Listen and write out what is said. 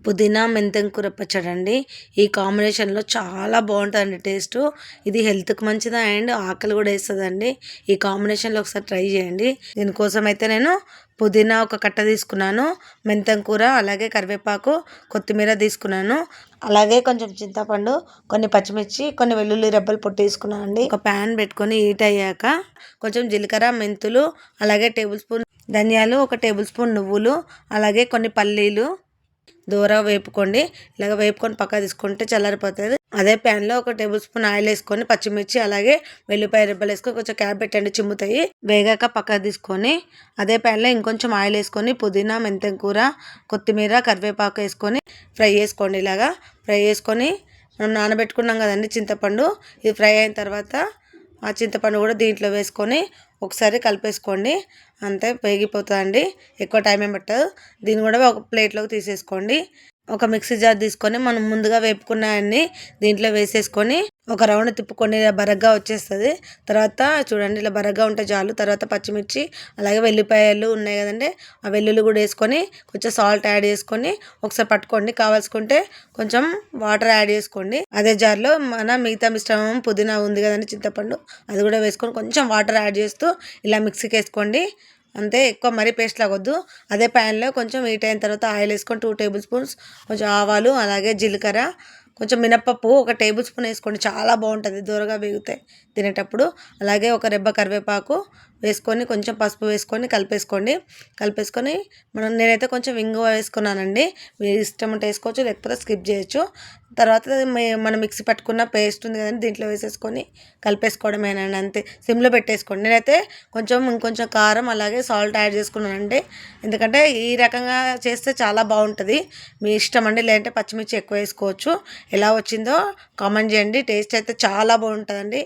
పుదీనా మెంతం కూర పచ్చడి అండి. ఈ కాంబినేషన్లో చాలా బాగుంటుందండి టేస్ట్. ఇది హెల్త్కి మంచిది అండ్ ఆకలి కూడా వేస్తుందండి. ఈ కాంబినేషన్లో ఒకసారి ట్రై చేయండి. దీనికోసం అయితే నేను పుదీనా ఒక కట్ట తీసుకున్నాను, మెంతం కూర, అలాగే కరివేపాకు, కొత్తిమీర తీసుకున్నాను, అలాగే కొంచెం చింతపండు, కొన్ని పచ్చిమిర్చి, కొన్ని వెల్లుల్లి రెబ్బలు పొట్టు తీసుకున్నాను అండి. ఒక ప్యాన్ పెట్టుకొని హీట్ అయ్యాక కొంచెం జీలకర్ర, మెంతులు, అలాగే టేబుల్ స్పూన్ ధనియాలు, ఒక టేబుల్ స్పూన్ నువ్వులు, అలాగే కొన్ని పల్లీలు దూరగా వేపుకోండి. ఇలాగ వేపుకొని పక్క తీసుకుంటే చల్లారిపోతుంది. అదే ప్యాన్లో ఒక టేబుల్ స్పూన్ ఆయిల్ వేసుకొని పచ్చిమిర్చి, అలాగే వెల్లిపాయ రెబ్బలు వేసుకొని కొంచెం క్యాప్ పెట్టండి, చిమ్ముతాయి. వేగాక పక్క తీసుకొని అదే ప్యాన్లో ఇంకొంచెం ఆయిల్ వేసుకొని పుదీనా, మెంతం కూర, కొత్తిమీర, కరివేపాకు వేసుకొని ఫ్రై చేసుకోండి. ఇలాగా ఫ్రై చేసుకొని మనం నానబెట్టుకున్నాం కదండి చింతపండు, ఇది ఫ్రై అయిన తర్వాత ఆ చింతపండు కూడా దీంట్లో వేసుకొని ఒకసారి కలిపేసుకోండి. అంతే, వేగిపోతుందండి. ఎక్కువ టైం ఏం పట్టదు. దీన్ని కూడా ఒక ప్లేట్లోకి తీసేసుకోండి. ఒక మిక్సీ జార్ తీసుకొని మనం ముందుగా వేపుకున్నాయన్ని దీంట్లో వేసేసుకొని ఒక రౌండ్ తిప్పుకొని ఇలా బరగ్గా వచ్చేస్తుంది. తర్వాత చూడండి, ఇలా బరగ్గా ఉంటే చాలు. తర్వాత పచ్చిమిర్చి, అలాగే వెల్లిపాయలు ఉన్నాయి కదండి, ఆ వెల్లుల్లి కూడా వేసుకొని కొంచెం సాల్ట్ యాడ్ చేసుకొని ఒకసారి పట్టుకోండి. కావాల్సుకుంటే కొంచెం వాటర్ యాడ్ చేసుకోండి. అదే జార్లో మన మిగతా మిశ్రమం పుదీనా ఉంది కదండి, చింతపండు, అది కూడా వేసుకొని కొంచెం వాటర్ యాడ్ చేస్తూ ఇలా మిక్సీకి వేసుకోండి. అంతే, ఎక్కువ మరీ పేస్ట్ లాగొద్దు. అదే ప్యాన్లో కొంచెం హీట్ అయిన తర్వాత ఆయిల్ వేసుకొని 2 టేబుల్ స్పూన్స్ కొంచెం ఆవాలు, అలాగే జీలకర్ర, కొంచెం మినప్పప్పు ఒక టేబుల్ స్పూన్ వేసుకోండి. చాలా బాగుంటుంది దూరగా వేగుతాయి తినేటప్పుడు. అలాగే ఒక రెబ్బ కరివేపాకు వేసుకొని కొంచెం పసుపు వేసుకొని కలిపేసుకొని నేనైతే కొంచెం ఇంగువ వేసుకున్నానండి. మీరు ఇష్టం ఉంటే వేసుకోవచ్చు, లేకపోతే స్కిప్ చేయొచ్చు. తర్వాత మనం మిక్సీ పట్టుకున్న పేస్ట్ ఉంది కదండి, దీంట్లో వేసేసుకొని కలిపేసుకోవడమేనండి. అంతే, సిమ్లో పెట్టేసుకోండి. నేనైతే ఇంకొంచెం కారం, అలాగే సాల్ట్ యాడ్ చేసుకున్నానండి. ఎందుకంటే ఈ రకంగా చేస్తే చాలా బాగుంటుంది. మీ ఇష్టం అండి, లేదంటే పచ్చిమిర్చి ఎక్కువ వేసుకోవచ్చు. ఎలా వచ్చిందో కామెంట్ చేయండి. టేస్ట్ అయితే చాలా బాగుంటుందండి.